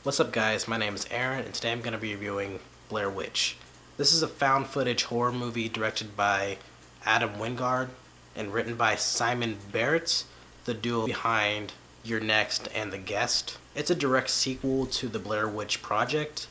What's up guys, my name is Aaron and today I'm going to be reviewing Blair Witch. This is a found footage horror movie directed by Adam Wingard and written by Simon Barrett, the duo behind You're Next and The Guest. It's a direct sequel to the Blair Witch Project.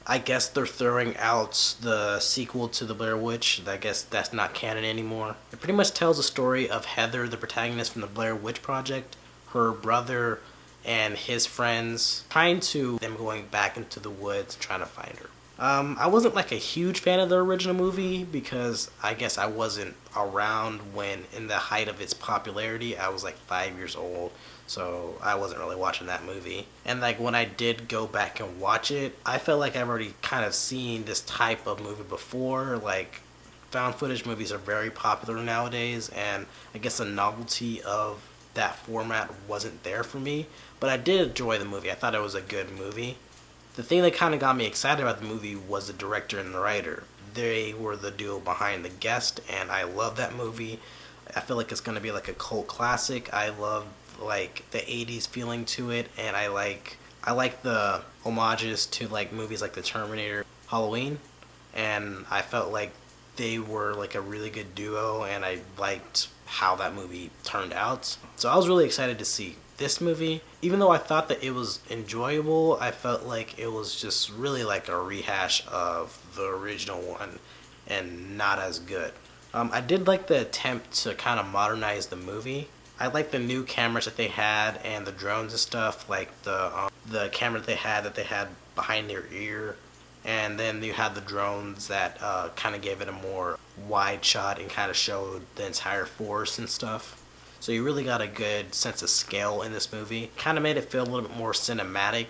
I guess they're throwing out the sequel to the Blair Witch. I guess that's not canon anymore. It pretty much tells the story of Heather, the protagonist from the Blair Witch Project, her brother, and his friends trying to them going back into the woods trying to find her. I wasn't like a huge fan of the original movie because I guess I wasn't around when in the height of its popularity. I was like 5 years old, so I wasn't really watching that movie. And like when I did go back and watch it, I felt like I've already kind of seen this type of movie before. Like found footage movies are very popular nowadays, and I guess the novelty of that format wasn't there for me, but I did enjoy the movie. I thought it was a good movie. The thing that kind of got me excited about the movie was the director and the writer. They were the duo behind The Guest, and I love that movie. I feel like it's going to be like a cult classic. I love like the 80s feeling to it, and I like the homages to like movies like The Terminator, Halloween, and I felt like they were like a really good duo, and I liked how that movie turned out. So I was really excited to see this movie. Even though I thought that it was enjoyable, I felt like it was just really like a rehash of the original one and not as good. I did like the attempt to kind of modernize the movie. I like the new cameras that they had and the drones and stuff, like the camera that they had behind their ear. And then you had the drones that kind of gave it a more wide shot and kind of showed the entire forest and stuff. So you really got a good sense of scale in this movie. Kind of made it feel a little bit more cinematic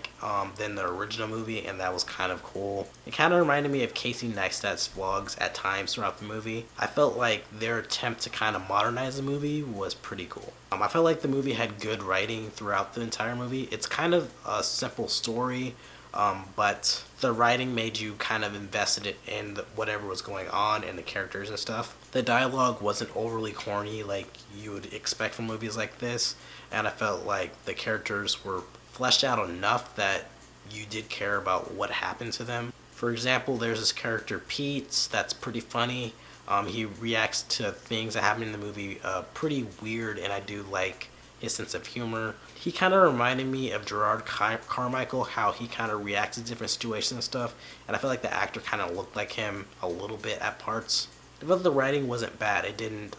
than the original movie, and that was kind of cool. It kind of reminded me of Casey Neistat's vlogs at times throughout the movie. I felt like their attempt to kind of modernize the movie was pretty cool. I felt like the movie had good writing throughout the entire movie. It's kind of a simple story, but the writing made you kind of invested in whatever was going on and the characters and stuff. The dialogue wasn't overly corny like you would expect from movies like this, and I felt like the characters were fleshed out enough that you did care about what happened to them. For example, there's this character Pete that's pretty funny. He reacts to things that happen in the movie pretty weird, and I do like his sense of humor. He kind of reminded me of Gerard Carmichael, how he kind of reacts to different situations and stuff, and I feel like the actor kind of looked like him a little bit at parts. But the writing wasn't bad. It didn't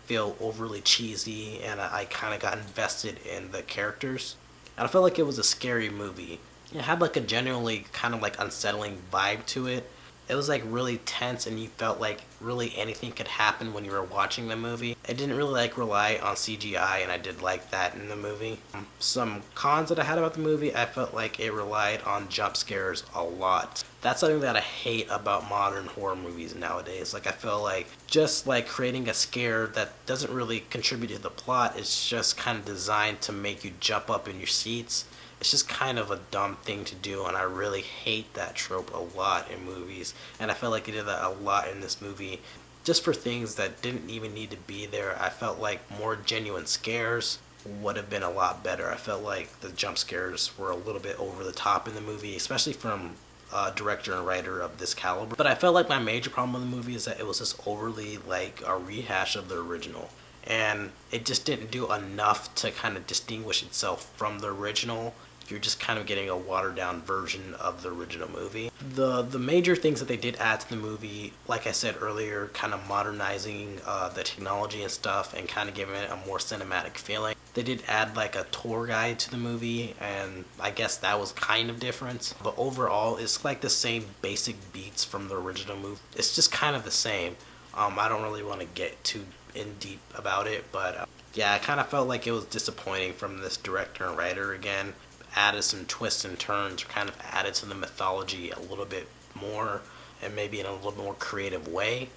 feel overly cheesy, and I kind of got invested in the characters. And I felt like it was a scary movie. It had like a genuinely kind of like unsettling vibe to it. It was like really tense, and you felt like really anything could happen when you were watching the movie. It didn't really like rely on CGI, and I did like that in the movie. Some cons that I had about the movie, I felt like it relied on jump scares a lot. That's something that I hate about modern horror movies nowadays. Like I feel like just like creating a scare that doesn't really contribute to the plot, it's just kind of designed to make you jump up in your seats. It's just kind of a dumb thing to do, and I really hate that trope a lot in movies, and I felt like it did that a lot in this movie just for things that didn't even need to be there. I felt like more genuine scares would have been a lot better. I felt like the jump scares were a little bit over the top in the movie, especially from a director and writer of this caliber. But I felt like my major problem with the movie is that it was just overly like a rehash of the original, and it just didn't do enough to kind of distinguish itself from the original. You're just kind of getting a watered down version of the original movie. The major things that they did add to the movie, like I said earlier, kind of modernizing the technology and stuff and kind of giving it a more cinematic feeling. They did add like a tour guide to the movie, and I guess that was kind of different. But overall, it's like the same basic beats from the original movie. It's just kind of the same. I don't really want to get too in deep about it, but yeah, I kind of felt like it was disappointing from this director and writer again. Added some twists and turns, or kind of added to the mythology a little bit more, and maybe in a little more creative way.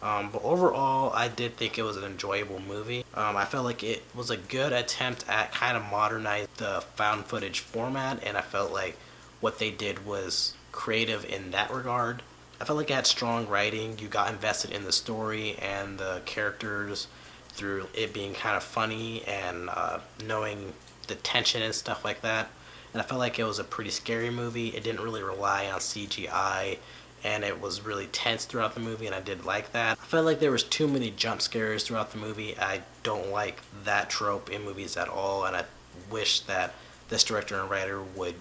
But overall, I did think it was an enjoyable movie. I felt like it was a good attempt at kind of modernizing the found footage format, and I felt like what they did was creative in that regard. I felt like it had strong writing. You got invested in the story and the characters through it being kind of funny and knowing the tension and stuff like that. and I felt like it was a pretty scary movie. It didn't really rely on CGI, and it was really tense throughout the movie, and I did like that. I felt like there was too many jump scares throughout the movie. I don't like that trope in movies at all, and I wish that this director and writer would,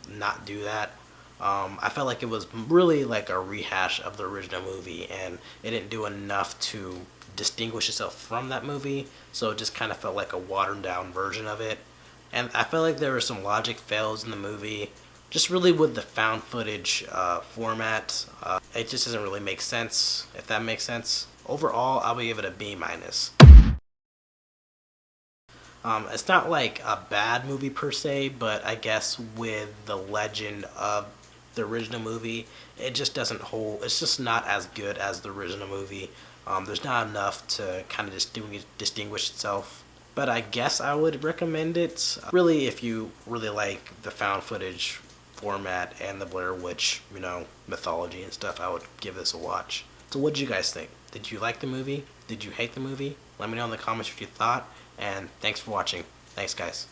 not do that. I felt like it was really like a rehash of the original movie, and it didn't do enough to distinguish itself from that movie, so it just kind of felt like a watered down version of it. And I felt like there were some logic fails in the movie, just really with the found footage format. It just doesn't really make sense, if that makes sense. Overall, I'll give it a B minus. It's not like a bad movie per se, but I guess with the legend of the original movie, it just doesn't hold. It's just not as good as the original movie. There's not enough to kind of distinguish itself. But I guess I would recommend it. Really, if you really like the found footage format and the Blair Witch, mythology and stuff, I would give this a watch. So what did you guys think? Did you like the movie? Did you hate the movie? Let me know in the comments what you thought. And thanks for watching. Thanks, guys.